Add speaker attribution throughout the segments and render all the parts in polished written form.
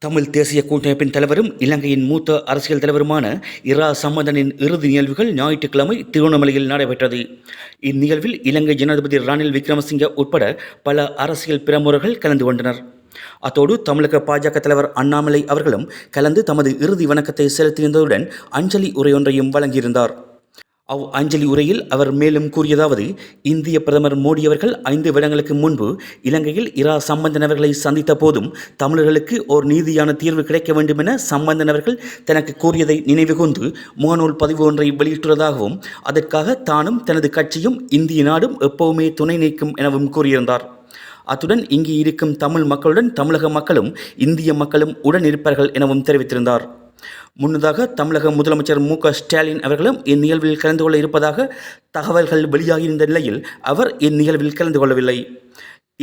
Speaker 1: தமிழ் தேசிய கூட்டமைப்பின் தலைவரும் இலங்கையின் மூத்த அரசியல் தலைவருமான இரா சம்பந்தனின் இறுதி நிகழ்வுகள் ஞாயிற்றுக்கிழமை திருவண்ணாமலையில் நடைபெற்றது. இந்நிகழ்வில் இலங்கை ஜனாதிபதி ரணில் விக்ரமசிங்க உட்பட பல அரசியல் பிரமுகர்கள் கலந்து கொண்டனர். அத்தோடு தமிழக பாஜக தலைவர் அண்ணாமலை அவர்களும் கலந்து தமது இறுதி வணக்கத்தை செலுத்தியிருந்ததுடன் அஞ்சலி உரையொன்றையும் வழங்கியிருந்தார். அஞ்சலி உரையில் அவர் மேலும் கூறியதாவது: இந்திய பிரதமர் மோடி அவர்கள் 5 வருடங்களுக்கு முன்பு இலங்கையில் இரா சம்பந்தன் அவர்களை சந்தித்த போதும் தமிழர்களுக்கு ஓர் நீதியான தீர்வு கிடைக்க வேண்டும் என சம்பந்தன் அவர்கள் தனக்கு கூறியதை நினைவுகூர்ந்து முகநூல் பதிவு ஒன்றை வெளியிட்டுள்ளதாகவும் அதற்காக தானும் தனது கட்சியும் இந்திய நாடும் எப்பவுமே துணை நிற்கும் எனவும் கூறியிருந்தார். அத்துடன் இங்கு இருக்கும் தமிழ் மக்களுடன் தமிழக மக்களும் இந்திய மக்களும் உடன் இருப்பார்கள் எனவும் தெரிவித்திருந்தார். முன்னதாக தமிழக முதலமைச்சர் மு.க. ஸ்டாலின் அவர்களும் இந்நிகழ்வில் கலந்து கொள்ள இருப்பதாக தகவல்கள் வெளியாகியிருந்த நிலையில் அவர் இந்நிகழ்வில் கலந்து கொள்ளவில்லை.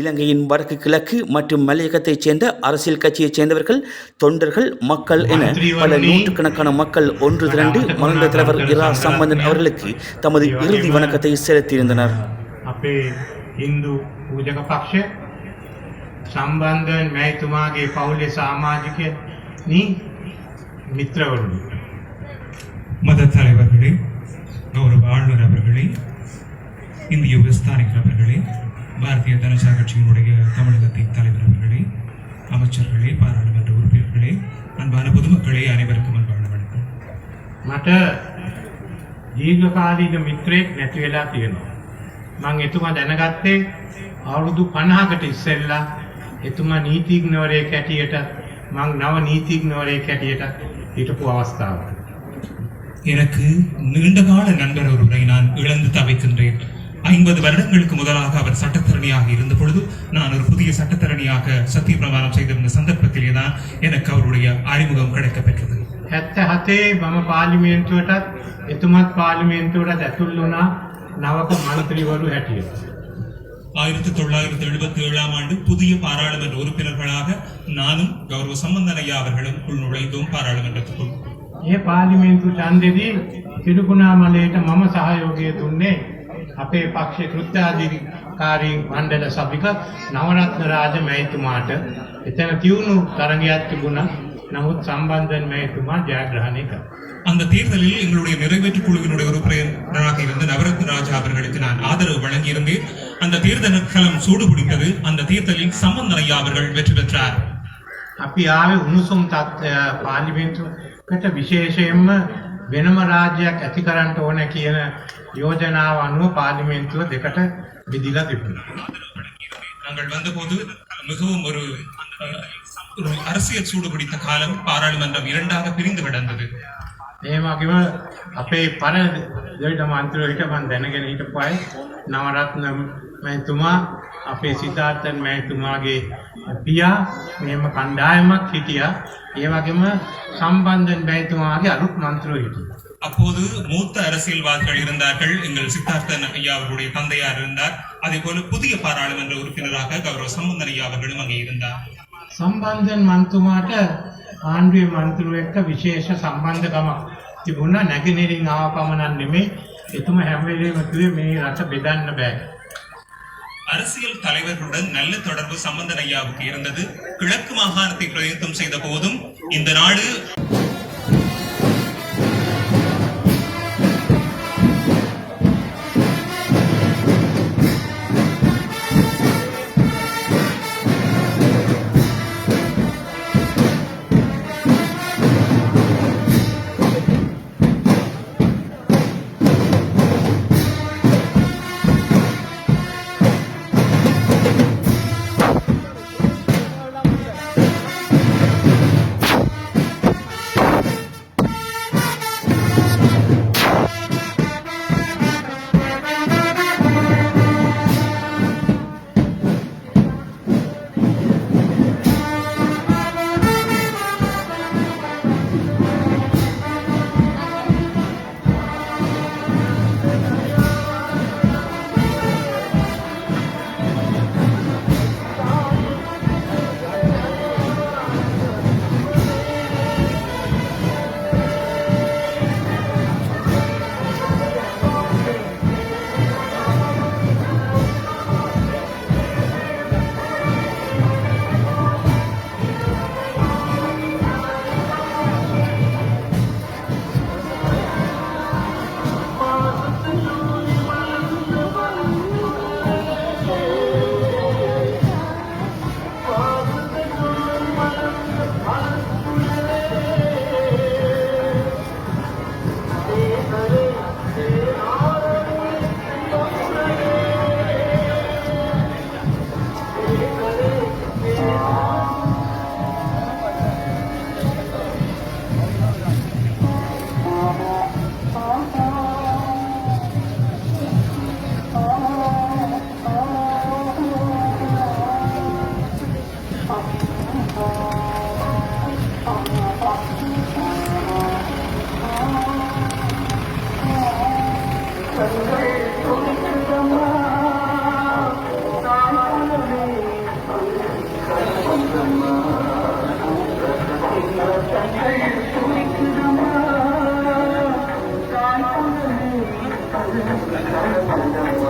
Speaker 1: இலங்கையின் வடக்கு கிழக்கு மற்றும் மலையகத்தைச் சேர்ந்த அரசியல் கட்சியைச் சேர்ந்தவர்கள், தொண்டர்கள், மக்கள் என பல நூற்றுக்கணக்கான மக்கள் ஒன்று திரண்டு மறைந்த தலைவர் இரா சம்பந்தன் அவர்களுக்கு தமது இறுதி வணக்கத்தை செலுத்தியிருந்தனர்.
Speaker 2: இந்து பூஜக பக்ஷ சம்பந்தன் மேய்த்துமாගේ පවුලේ සමාජිකයනි மித்திரவர்கள்,
Speaker 3: மத தலைவர்களே, கௌரவ ஆளுநர் அவர்களே, இந்திய விஸ்தானிகர் அவர்களே, பாரதிய ஜனதா கட்சியினுடைய தமிழகத்தின் தலைவர் அவர்களே, அமைச்சர்களே, பாராளுமன்ற உறுப்பினர்களே, அன்பான பொதுமக்களே, அனைவருக்கும் அன்பான வணக்கம்.
Speaker 2: මට දීර්ඝකාලීන මිත්‍රයෙක් නැති වෙලා තියෙනවා. මම එතුමා දැනගත්තේ අවුරුදු 50කට ඉස්සෙල්ලා. එතුමා නීතිඥවරයෙක් හැටියට, මම නව නීතිඥවරයෙක් හැටියට හිටපු අවස්ථාවක්.
Speaker 3: எனக்கு நீண்டகால நண்பர் ஒருவரை நான் இழந்து தவிக்கின்றேன். 50 வருடங்களுக்கு முதலாக அவர் சட்டத்தரணியாக இருந்த பொழுது நான் ஒரு புதிய சட்டத்தரணியாக சத்திய பிரமாணம் செய்திருந்த சந்தர்ப்பத்திலே தான் எனக்கு அவருடைய அறிமுகம் கிடைக்கப்பெற்றது.
Speaker 2: 77 මම පාර්ලිමේන්තුවටත් එතුමත් පාර්ලිමේන්තුවටත් ඇතුල් වුණා නවක මන්ත්‍රීවරු හැටියට.
Speaker 3: 1977ஆம் ஆண்டு புதிய பாராளுமன்ற உறுப்பினர்களாக நானும் கௌரவ சம்பந்தன் ஐயா அவர்களும் உள்நுழைந்தோம் பாராளுமன்றத்துக்குள்.
Speaker 2: මේ පාර්ලිමේන්තු ඡන්දෙදී තිරුකුණාමලයට මම සහයෝගය දුන්නේ අපේ පක්ෂේ කෘත්‍යාධිකාරී මණ්ඩල සභික නවරත්න රාජ මැතිතුමාට. එතන තියුණු තරගයක් තිබුණා. නමුත් සම්බන්ධන් මැතිතුමා ජයග්‍රහණය කළා.
Speaker 3: அந்த தேர்தலில் எங்களுடைய நிறைவேற்று குழுவினுடைய உறுப்பினராக இருந்த நவரத்ன ராஜா அவர்களுக்கு நான் ஆதரவு வழங்கியிருந்தேன். அந்த தேர்தல் களம் சூடுபிடித்தது. அந்த தேர்தலில் சம்பந்தன் ஐயா அவர்கள் வெற்றி பெற்றார்.
Speaker 2: අපි ආවේ උණුසුම් තත්ත්වය පාර්ලිමේන්තුවට විශේෂයෙන්ම වෙනම රාජ්‍යයක් ඇති කරන්න ඕන කියන யோஜனாව අනුව පාර්ලිමේන්තුව දෙකට බෙදලා තිබුණා.
Speaker 3: நாங்கள் வந்தபோது மிகவும் ஒரு அரசியல் சூடுபிடித்த காலம். பாராளுமன்றம் 2ஆக பிரிந்து கிடந்தது.
Speaker 2: ඒ වගේම අපේ පරණ දෙවිත මන්ත්‍රීවරු හිට මම දැනගෙන හිටපු අය නවරත්න මැතිතුමා, අපේ සිතාර්ථන් මැතිතුමාගේ පියා, මෙහෙම කණ්ඩායමක් හිටියා. ඒ වගේම සම්බන්ධන් මැතිතුමාගේ අලුත් මන්ත්‍රීවරු හිටියා.
Speaker 3: அப்போது மூத்த அரசியல்வாதிகள் இருந்தார்கள். எங்கள் சித்தார்த்தன் ஐயா அவருடைய தந்தையார் இருந்தார். அதே போல புதிய பாராளுமன்ற உறுப்பினராக கௌரவ சம்பந்தன் ஐயா அவர்களும் அங்கே இருந்தார்.
Speaker 2: සම්බන්ධන් මන්තුමාට ආණ්ඩුවේ මන්ත්‍රීවරු එක්ක විශේෂ සම්බන්ධකමක් තිබුණා. නැගෙනහිරින් ආව පමණක් නෙමෙයි, එතුමා හැම වෙලේම කිව්වේ මේ රට බෙදන්න බෑ.
Speaker 3: அரசியல் தலைவர்களுடன் நல்ல தொடர்பு சம்பந்தன் ஐயாவுக்கு இருந்தது. கிழக்கு மாகாணத்தை பிரதிநிதித்துவம் செய்த போதும் இந்த நாடு
Speaker 4: Thank you.